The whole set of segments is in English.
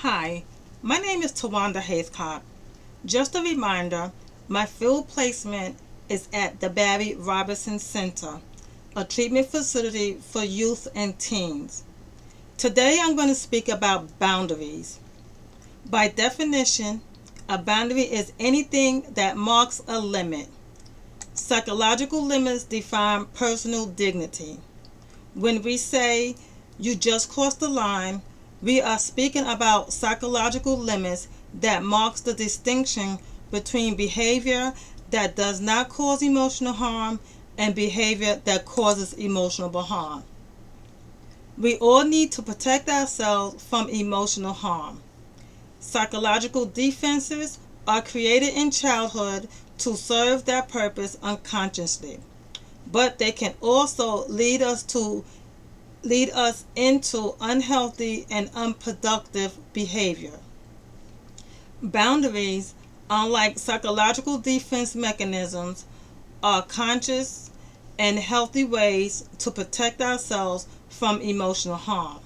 Hi, my name is Tawanda Haythcock. Just a reminder, my field placement is at the Barry Robertson Center, a treatment facility for youth and teens. Today I'm going to speak about boundaries. By definition, a boundary is anything that marks a limit. Psychological limits define personal dignity. When we say, "you just crossed the line," we are speaking about psychological limits that marks the distinction between behavior that does not cause emotional harm and behavior that causes emotional harm. We all need to protect ourselves from emotional harm. Psychological defenses are created in childhood to serve that purpose unconsciously, but they can also lead us into unhealthy and unproductive behavior. Boundaries, unlike psychological defense mechanisms, are conscious and healthy ways to protect ourselves from emotional harm.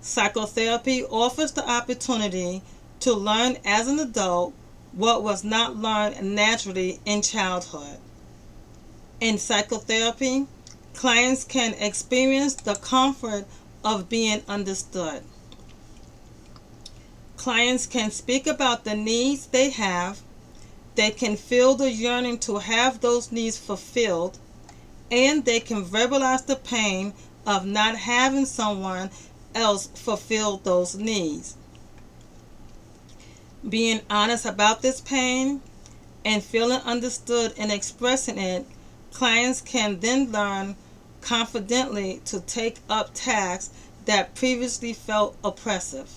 Psychotherapy offers the opportunity to learn as an adult what was not learned naturally in childhood. In psychotherapy, clients can experience the comfort of being understood. Clients can speak about the needs they have, they can feel the yearning to have those needs fulfilled, and they can verbalize the pain of not having someone else fulfill those needs. Being honest about this pain and feeling understood and expressing it, clients can then learn confidently to take up tasks that previously felt oppressive.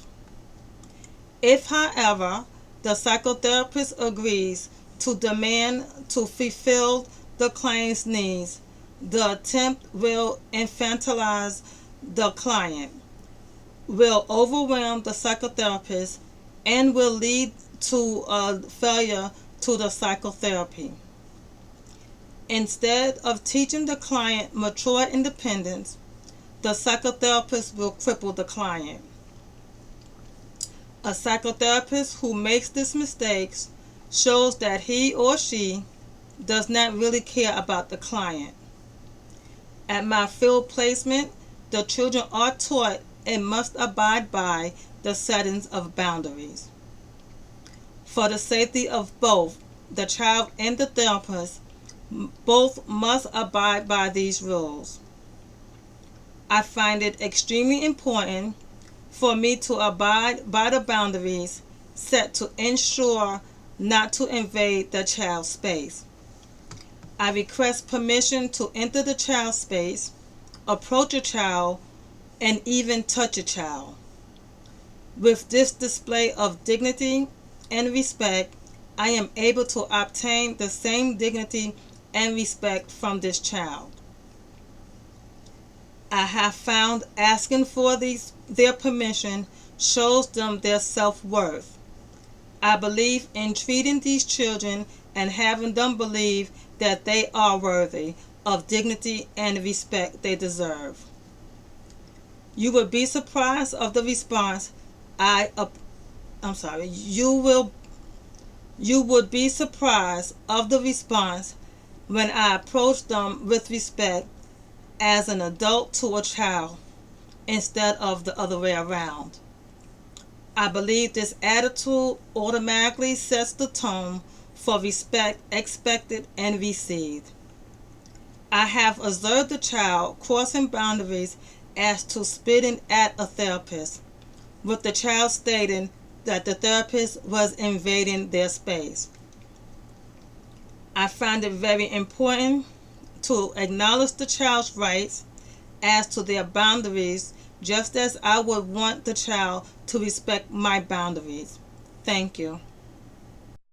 If, however, the psychotherapist agrees to demand to fulfill the client's needs, the attempt will infantilize the client, will overwhelm the psychotherapist, and will lead to a failure to the psychotherapy. Instead of teaching the client mature independence, the psychotherapist will cripple the client. A psychotherapist who makes these mistakes shows that he or she does not really care about the client. At my field placement, the children are taught and must abide by the settings of boundaries. For the safety of both the child and the therapist, both must abide by these rules. I find it extremely important for me to abide by the boundaries set to ensure not to invade the child's space. I request permission to enter the child's space, approach a child, and even touch a child. With this display of dignity and respect, I am able to obtain the same dignity and respect from this child. I have found asking for their permission shows them their self-worth. I believe in treating these children and having them believe that they are worthy of dignity and respect they deserve. You would be surprised of the response you would be surprised of the response when I approach them with respect as an adult to a child instead of the other way around. I believe this attitude automatically sets the tone for respect expected and received. I have observed the child crossing boundaries as to spitting at a therapist, with the child stating that the therapist was invading their space. I find it very important to acknowledge the child's rights as to their boundaries, just as I would want the child to respect my boundaries. Thank you.